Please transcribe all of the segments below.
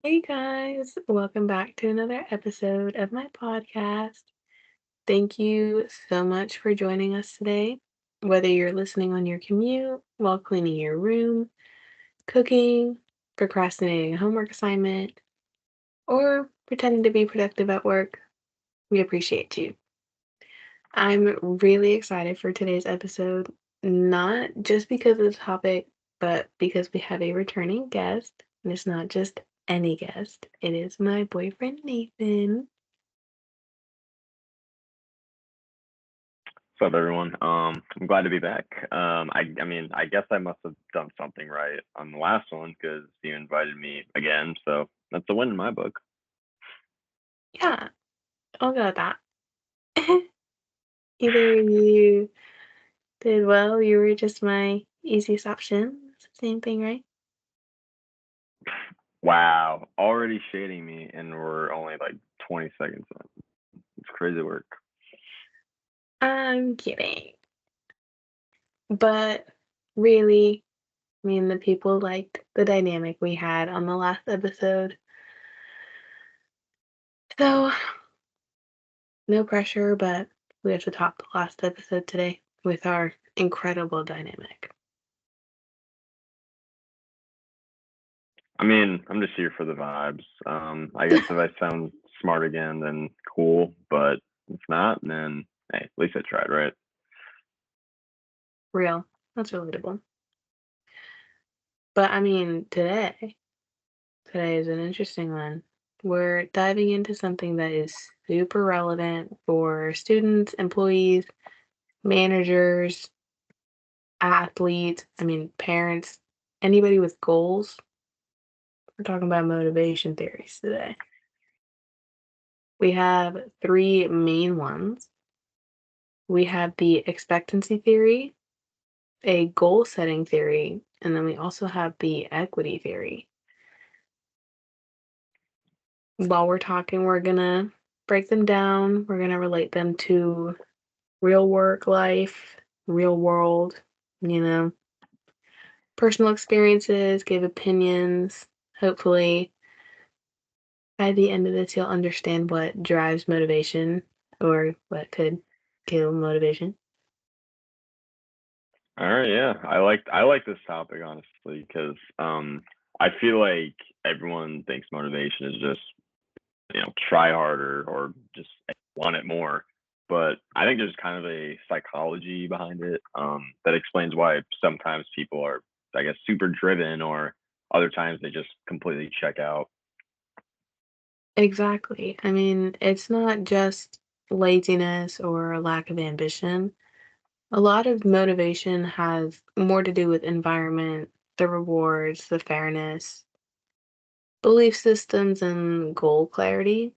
Hey guys, welcome back to another episode of my podcast. Thank you so much for joining us today. Whether you're listening on your commute, while cleaning your room, cooking, procrastinating a homework assignment, or pretending to be productive at work, we appreciate you. I'm really excited for today's episode, not just because of the topic, but because we have a returning guest. And it's not just any guest, it is my boyfriend, Nathan. What's up, everyone? I'm glad to be back. I mean, I guess I must have done something right on the last one because you invited me again, so that's a win in my book. Yeah, I'll go with that. Either you did well, you were just my easiest option. It's the same thing, right? Wow, already shading me, and we're only like 20 seconds in. It's crazy work. I'm kidding. But really, I mean, the people liked the dynamic we had on the last episode. So, no pressure, but we have to top the last episode today with our incredible dynamic. I mean, I'm just here for the vibes. I guess if I sound smart again, then cool, but if not, then hey, at least I tried, right? Real. That's relatable. But I mean, today is an interesting one. We're diving into something that is super relevant for students, employees, managers, athletes, I mean, parents, anybody with goals. We're talking about motivation theories today. We have three main ones. We have the expectancy theory, a goal setting theory, and then we also have the equity theory. While we're talking, we're gonna break them down, we're gonna relate them to real work life, real world, you know, personal experiences, give opinions. Hopefully, by the end of this, you'll understand what drives motivation or what could kill motivation. All right, yeah, I like this topic honestly because I feel like everyone thinks motivation is just try harder or just want it more, but I think there's kind of a psychology behind it that explains why sometimes people are, I guess, super driven or other times they just completely check out. Exactly. I mean, it's not just laziness or a lack of ambition. A lot of motivation has more to do with environment, the rewards, the fairness, belief systems, and goal clarity.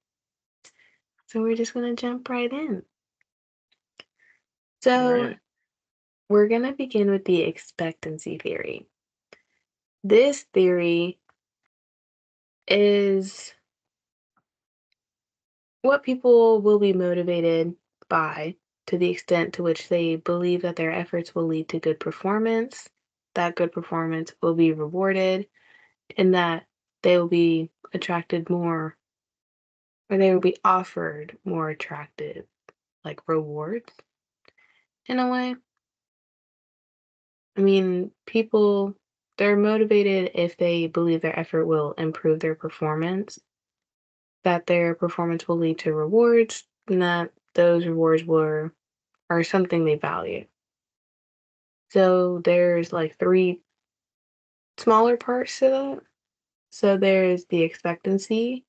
So we're just going to jump right in. All So right. we're going to begin with the expectancy theory. This theory is what people will be motivated by to the extent to which they believe that their efforts will lead to good performance, that good performance will be rewarded, and that they will be attracted more or they will be offered more attractive like rewards in a way. I mean, people they're motivated if they believe their effort will improve their performance, that their performance will lead to rewards, and that those rewards were are something they value. So there's like three smaller parts to that. So there's the expectancy.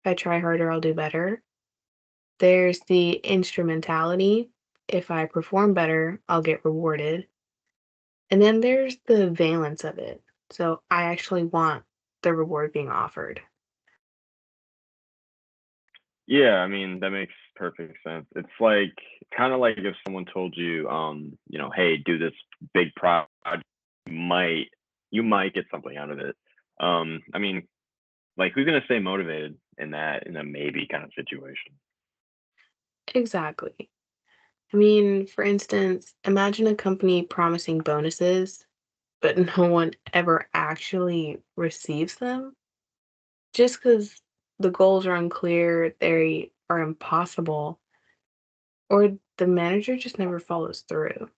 If I try harder, I'll do better. There's the instrumentality. If I perform better, I'll get rewarded. And then there's the valence of it. So I actually want the reward being offered. Yeah, I mean that makes perfect sense. It's like kind of like if someone told you, hey, do this big project, might you might get something out of it. I mean, like who's gonna stay motivated in a maybe kind of situation? Exactly. I mean, for instance, imagine a company promising bonuses, but no one ever actually receives them. just because the goals are unclear, they are impossible, or the manager just never follows through.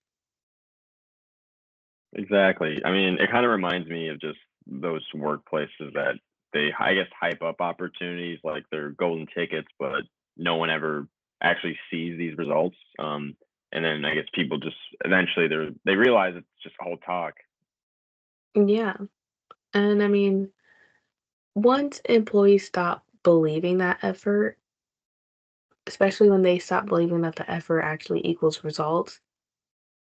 Exactly. I mean, it kind of reminds me of just those workplaces that they, I guess, hype up opportunities like they're golden tickets, but no one ever actually sees these results. And then I guess people just eventually they realize it's just all talk. Yeah. And I mean, once employees stop believing that effort, especially when they stop believing that the effort actually equals results,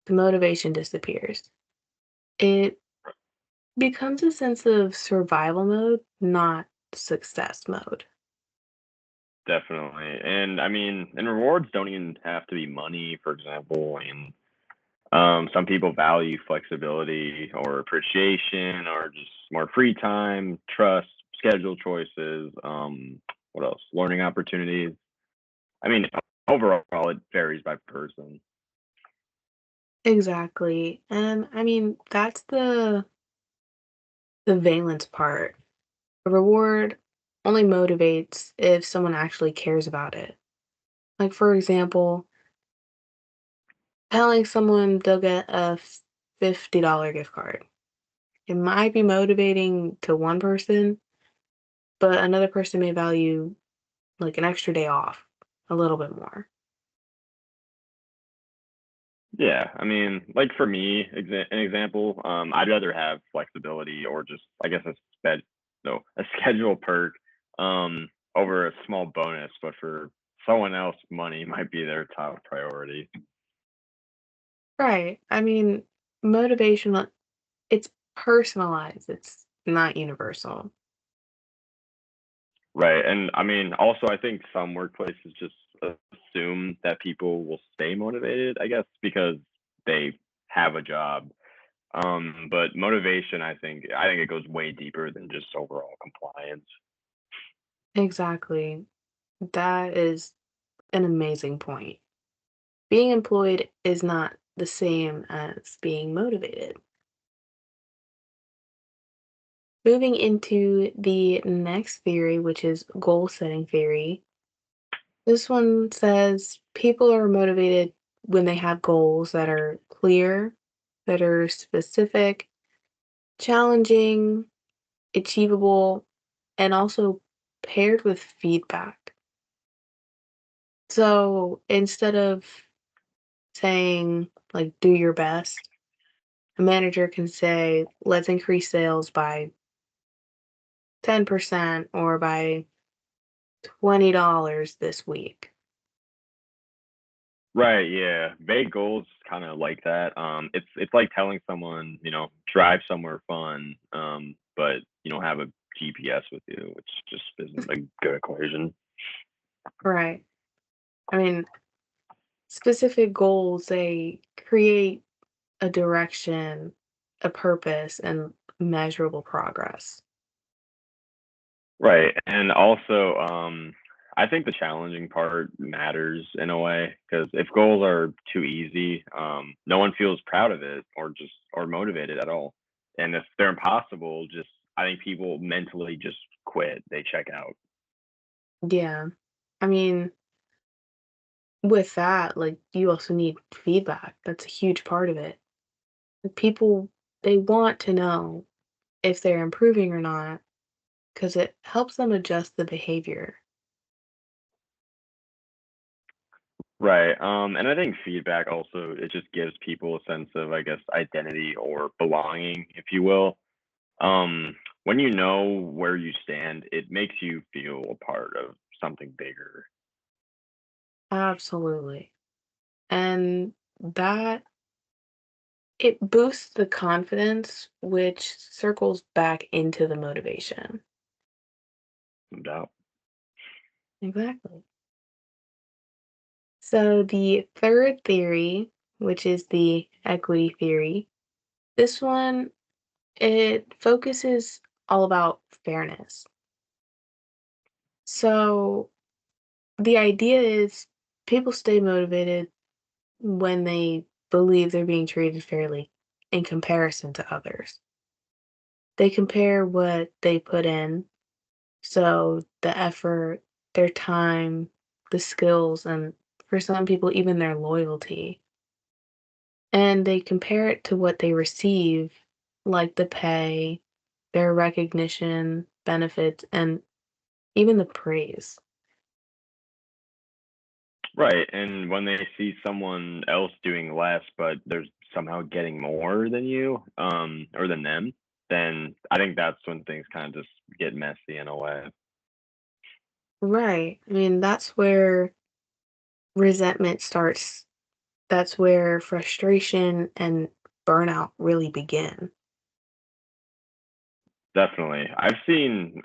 the motivation disappears. It becomes a sense of survival mode, not success mode. Definitely. And I mean, and rewards don't even have to be money, for example. And some people value flexibility or appreciation or just more free time, trust, schedule choices, what else? Learning opportunities. I mean, overall, it varies by person. Exactly. And I mean, that's the valence part. A reward only motivates if someone actually cares about it. Like for example, telling someone they'll get a $50 gift card. It might be motivating to one person, but another person may value like an extra day off a little bit more. Yeah, I mean, like for me, an example, I'd rather have flexibility or just, I guess, no, a schedule perk, over a small bonus. But for someone else, money might be their top priority. Right. I mean, motivation, it's personalized, it's not universal. Right. And I mean, also, I think some workplaces just assume that people will stay motivated, I guess, because they have a job. But motivation, I think it goes way deeper than just overall compliance. Exactly. That is an amazing point. Being employed is not the same as being motivated. Moving into the next theory, which is goal setting theory. This one says people are motivated when they have goals that are clear, that are specific, challenging, achievable, and also paired with feedback. So instead of saying, like, do your best, a manager can say, let's increase sales by 10% or by $20 this week. Right, yeah. Vague goals kind of like that. It's like telling someone, drive somewhere fun, but you don't have a GPS with you, which just isn't a good equation. Right. I mean, specific goals, they create a direction, a purpose, and measurable progress. Right, and also, I think the challenging part matters in a way because if goals are too easy, no one feels proud of it or motivated at all. And if they're impossible, just I think people mentally just quit. They check out. Yeah. I mean, with that, like, you also need feedback. That's a huge part of it. People, they want to know if they're improving or not because it helps them adjust the behavior. Right. And I think feedback also it just gives people a sense of, I guess, identity or belonging, if you will. When you know where you stand, it makes you feel a part of something bigger. Absolutely. And that it boosts the confidence, which circles back into the motivation. No doubt. Exactly. So the third theory, which is the equity theory, this one, it focuses all about fairness. So the idea is people stay motivated when they believe they're being treated fairly in comparison to others. They compare what they put in So the effort, their time, the skills, and for some people, even their loyalty. And they compare it to what they receive, like the pay, their recognition, benefits, and even the praise. Right. And when they see someone else doing less, but they're somehow getting more than you, or than them, then I think that's when things kind of just get messy in a way. Right. I mean, that's where resentment starts. That's where frustration and burnout really begin. Definitely. I've seen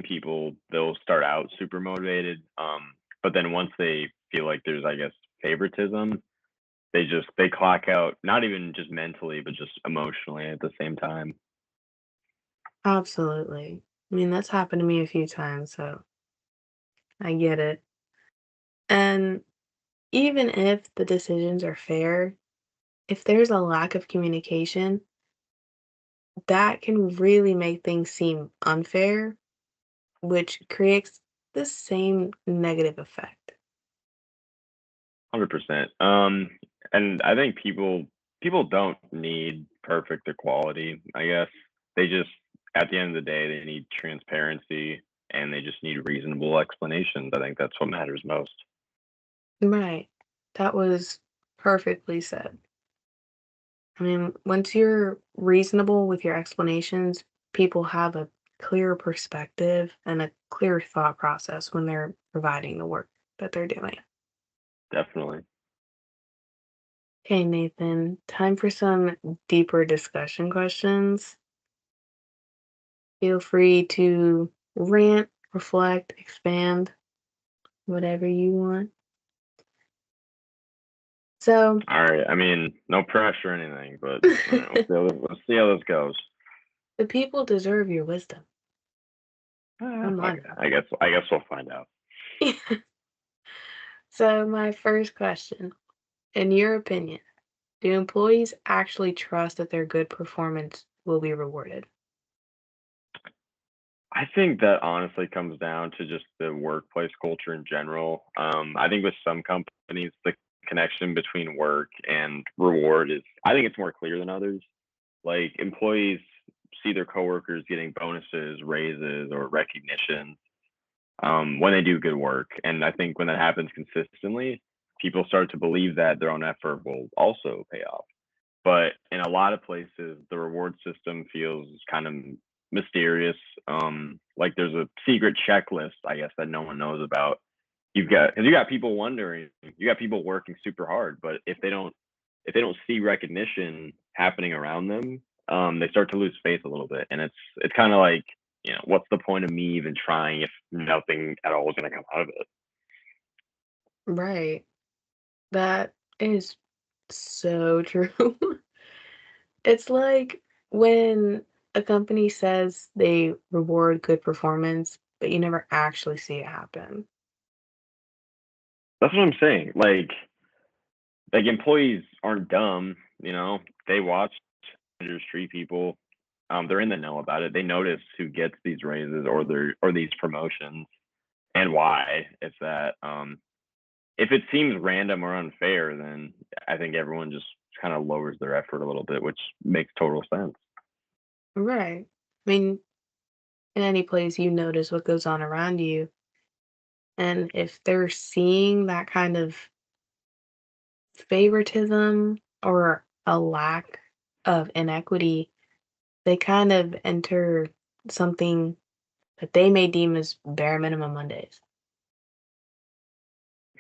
people, they'll start out super motivated, but then once they feel like there's, I guess, favoritism, they clock out, not even just mentally, but just emotionally at the same time. Absolutely. I mean, that's happened to me a few times, so I get it. And even if the decisions are fair, if there's a lack of communication, that can really make things seem unfair, which creates the same negative effect. 100%. And I think people don't need perfect equality, I guess. They just, at the end of the day, they need transparency and they just need reasonable explanations. I think that's what matters most. Right. That was perfectly said. I mean, once you're reasonable with your explanations, people have a clear perspective and a clear thought process when they're providing the work that they're doing. Definitely. Okay, Nathan, time for some deeper discussion questions. Feel free to rant, reflect, expand, whatever you want. So, All right. I mean, no pressure or anything, but all right, we'll see how this goes. the people deserve your wisdom. Come Okay. on I guess we'll find out. now. So, my first question, in your opinion, do employees actually trust that their good performance will be rewarded? I think that honestly comes down to just the workplace culture in general. I think with some companies, the connection between work and reward is, I think it's more clear than others. Like employees see their coworkers getting bonuses, raises, or recognition, when they do good work. And I think when that happens consistently, people start to believe that their own effort will also pay off. But in a lot of places, the reward system feels kind of mysterious. Like there's a secret checklist, I guess, that no one knows about. Because you got people wondering, you got people working super hard, but if they don't see recognition happening around them, they start to lose faith a little bit, and it's kind of like, what's the point of me even trying if nothing at all is going to come out of it? Right. That is so true. It's like when a company says they reward good performance, but you never actually see it happen. That's what I'm saying. Like employees aren't dumb, they watch managers treat people. They're in the know about it. They notice who gets these raises or these promotions and why. If it seems random or unfair, then I think everyone just kind of lowers their effort a little bit, which makes total sense. Right. I mean, in any place you notice what goes on around you. And if they're seeing that kind of favoritism or a lack of inequity, they kind of enter something that they may deem as bare minimum Mondays.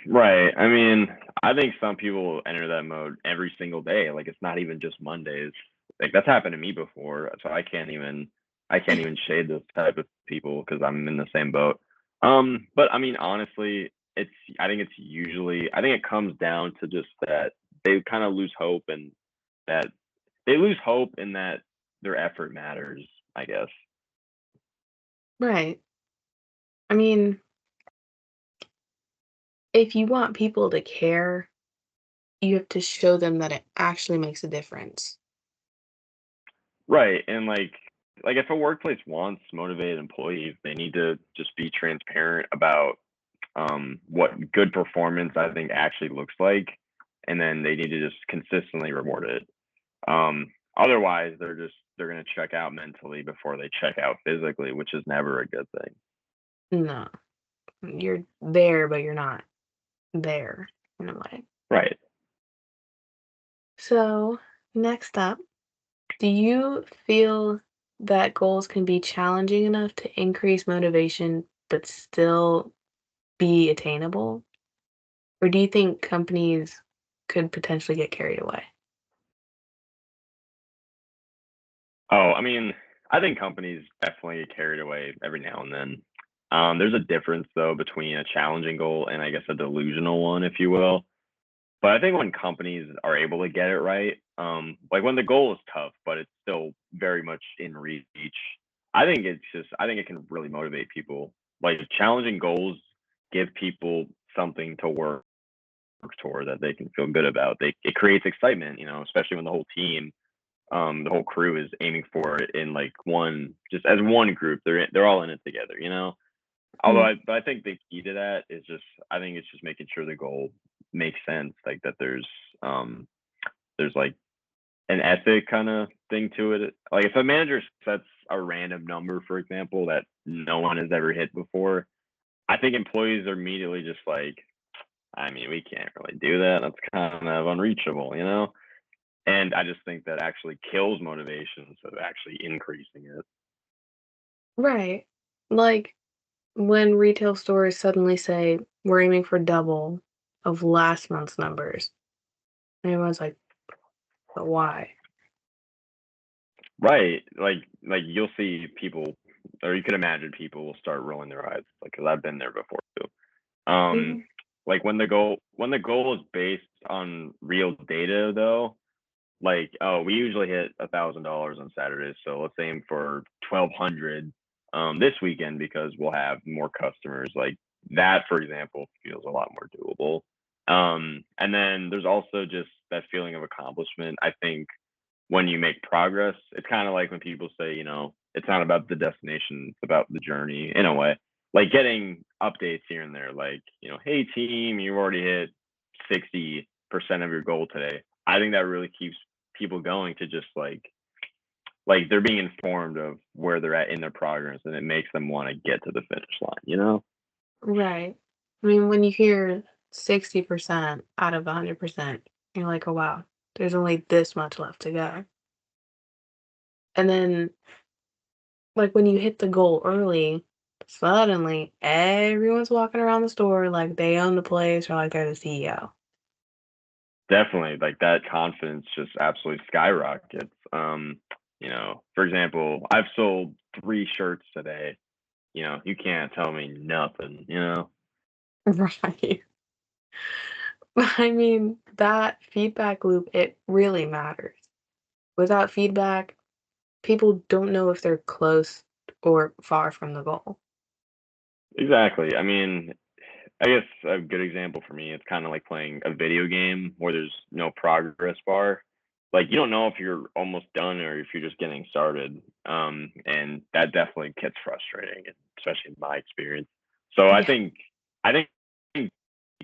Right. I mean, I think some people enter that mode every single day. Like it's not even just Mondays. Like that's happened to me before. So I can't even shade those type of people because I'm in the same boat. But I mean, honestly, I think it comes down to just that they kind of lose hope and that they lose hope in that their effort matters, I guess. Right. I mean, if you want people to care, you have to show them that it actually makes a difference. Right. And like like if a workplace wants motivated employees, they need to just be transparent about what good performance I think actually looks like, and then they need to just consistently reward it. Otherwise, they're gonna check out mentally before they check out physically, which is never a good thing. No, you're there, but you're not there in a way. Right. So, next up, do you feel that goals can be challenging enough to increase motivation but still be attainable? Or do you think companies could potentially get carried away? Oh, I mean, I think companies definitely get carried away every now and then. There's a difference though between a challenging goal and I guess a delusional one, if you will. But I think when companies are able to get it right, like when the goal is tough, but it's still very much in reach, I think it can really motivate people. Like challenging goals give people something to work toward that they can feel good about. It creates excitement, especially when the whole crew is aiming for it in like one, just as one group. They're all in it together. Mm. But I think the key to that is just I think it's just making sure the goal makes sense, like that there's like an ethic kind of thing to it. Like if a manager sets a random number, for example, that no one has ever hit before, I think employees are immediately just like, I mean, we can't really do that. That's kind of unreachable. And I just think that actually kills motivation instead of actually increasing it. Right. Like when retail stores suddenly say, we're aiming for double of last month's numbers. And everyone's like, but why? Right. Like you'll see people, or you could imagine people will start rolling their eyes, like, because I've been there before too. Mhm. Like when the goal is based on real data though, like, oh, we usually hit $1,000 on Saturdays, so let's aim for 1,200 this weekend because we'll have more customers. Like that, for example, feels a lot more doable. And then there's also just that feeling of accomplishment. I think when you make progress, it's kind of like when people say, it's not about the destination, it's about the journey in a way. Like getting updates here and there, like, hey team, you already hit 60% of your goal today. I think that really keeps people going to just like they're being informed of where they're at in their progress and it makes them want to get to the finish line. Right. I mean, when you hear 60% out of 100%, you're like, oh, wow, there's only this much left to go. And then, like, when you hit the goal early, suddenly everyone's walking around the store like they own the place or like they're the CEO. Definitely, like that confidence just absolutely skyrockets. For example, I've sold 3 shirts today. You can't tell me nothing. Right. I mean, that feedback loop, it really matters. Without feedback, people don't know if they're close or far from the goal. Exactly. I mean, I guess a good example for me, it's kind of like playing a video game where there's no progress bar. Like you don't know if you're almost done or if you're just getting started. And that definitely gets frustrating, especially in my experience. So I Yeah, think I think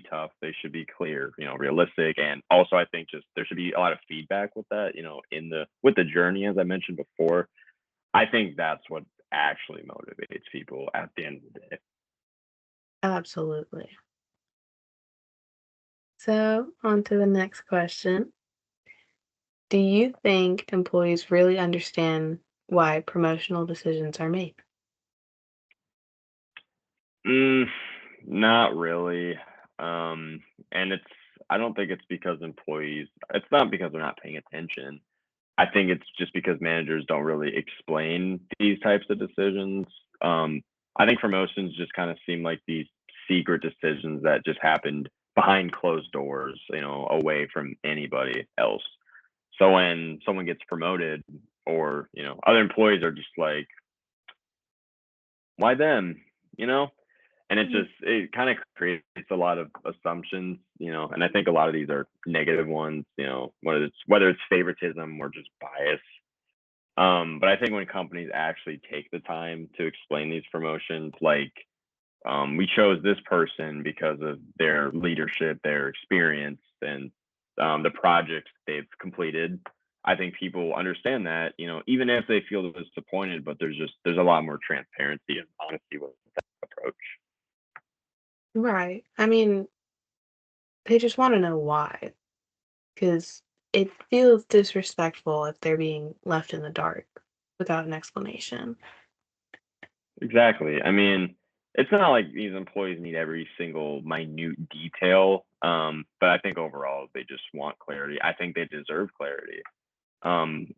tough. They should be clear, realistic, and also I think just there should be a lot of feedback with that, in the with the journey, as I mentioned before. I think that's what actually motivates people at the end of the day. absolutely. So, on to the next question. Do you think employees really understand why promotional decisions are made? Mm, not really. Um, and I don't think it's because employees, it's not because they're not paying attention. I think it's just because managers don't really explain these types of decisions. Um, I think promotions just kind of seem like these secret decisions that just happened behind closed doors, away from anybody else. So when someone gets promoted or, other employees are just like, why them? You know? And Mhm. it kind of creates a lot of assumptions, and I think a lot of these are negative ones, whether it's favoritism or just bias. But I think when companies actually take the time to explain these promotions, like we chose this person because of their leadership, their experience, and the projects they've completed. I think people understand that, even if they feel disappointed, but there's a lot more transparency and honesty with that approach. Right. I mean, they just want to know why, because it feels disrespectful if they're being left in the dark without an explanation. Exactly. I mean, it's not like these employees need every single minute detail, but I think overall they just want clarity. I think they deserve clarity.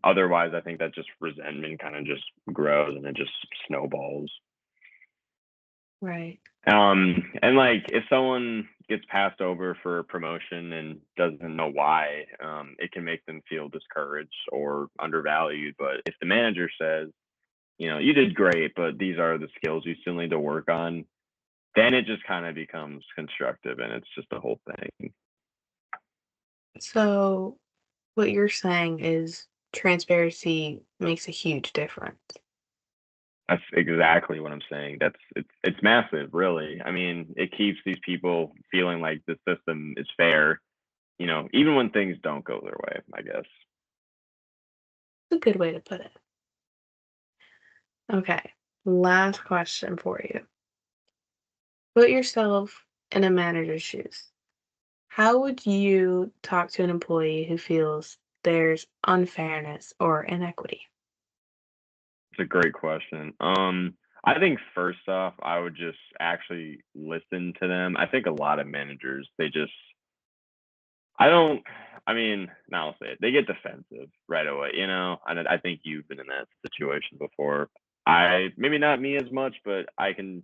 Otherwise, I think that just resentment kind of just grows and it just snowballs. Right. And like if someone gets passed over for a promotion and doesn't know why, it can make them feel discouraged or undervalued. But if the manager says, you did great, but these are the skills you still need to work on, then it just kind of becomes constructive and it's just a whole thing. So, what you're saying is transparency makes a huge difference. That's exactly what I'm saying. It's massive, really. I mean, it keeps these people feeling like the system is fair, even when things don't go their way, I guess. It's a good way to put it. Okay. Last question for you. Put yourself in a manager's shoes. How would you talk to an employee who feels there's unfairness or inequity? It's a great question. I think first off, I would just actually listen to them. I think a lot of managers, I don't, I mean, now I'll say it, they get defensive right away, and I think you've been in that situation before. Maybe not me as much, but I can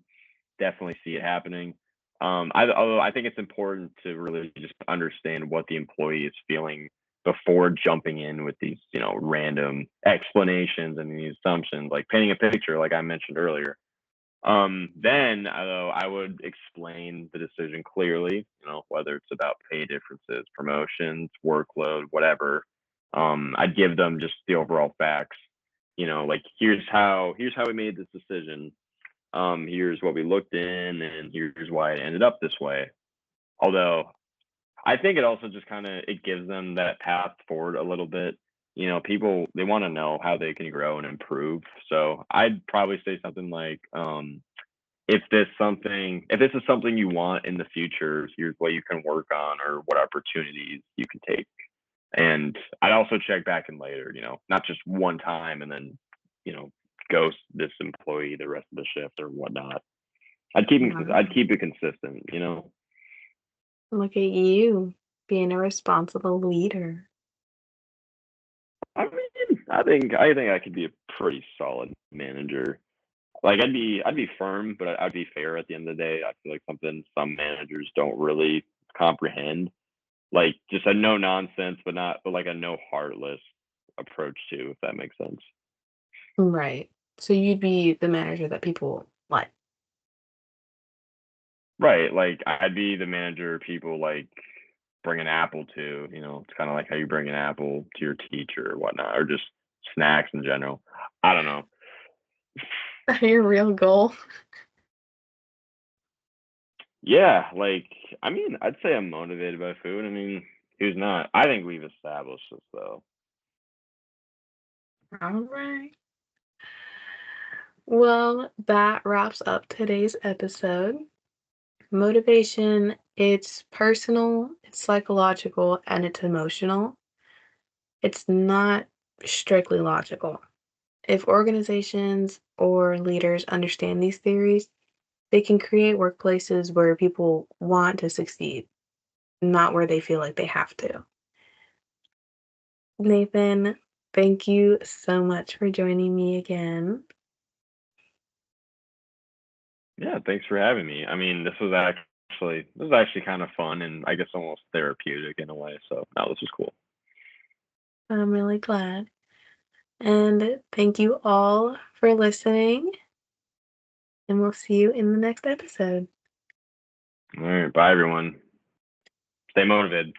definitely see it happening. Although I think it's important to really just understand what the employee is feeling before jumping in with these, random explanations and these assumptions, like painting a picture, like I mentioned earlier. Then, although I would explain the decision clearly, whether it's about pay differences, promotions, workload, whatever. I'd give them just the overall facts. Like here's how we made this decision. Here's what we looked in, and here's why it ended up this way. Although I think it also just kind of it gives them that path forward a little bit. People they want to know how they can grow and improve. So I'd probably say something like, if this is something you want in the future, here's what you can work on or what opportunities you can take. And I'd also check back in later, not just one time and then, you know, ghost this employee the rest of the shift or whatnot. I'd Wow. keep it consistent. Look at you being a responsible leader. I mean, I think I could be a pretty solid manager. Like I'd be firm, but I'd be fair at the end of the day. I feel like something some managers don't really comprehend. Like just a no nonsense, but like a no heartless approach too, if that makes sense. Right. So you'd be the manager that people like. Right. Like I'd be the manager people like bring an apple to, it's kind of like how you bring an apple to your teacher or whatnot, or just snacks in general. I don't know. Your real goal. Yeah, like I mean, I'd say I'm motivated by food. I mean, who's not? I think we've established this though. All right. Well, that wraps up today's episode. Motivation, it's personal, it's psychological, and it's emotional. It's not strictly logical. If organizations or leaders understand these theories, they can create workplaces where people want to succeed, not where they feel like they have to. Nathan, thank you so much for joining me again. Yeah, thanks for having me. I mean, this was actually kind of fun and I guess almost therapeutic in a way. So no, this was cool. I'm really glad. And thank you all for listening, and we'll see you in the next episode. All right, bye everyone. Stay motivated.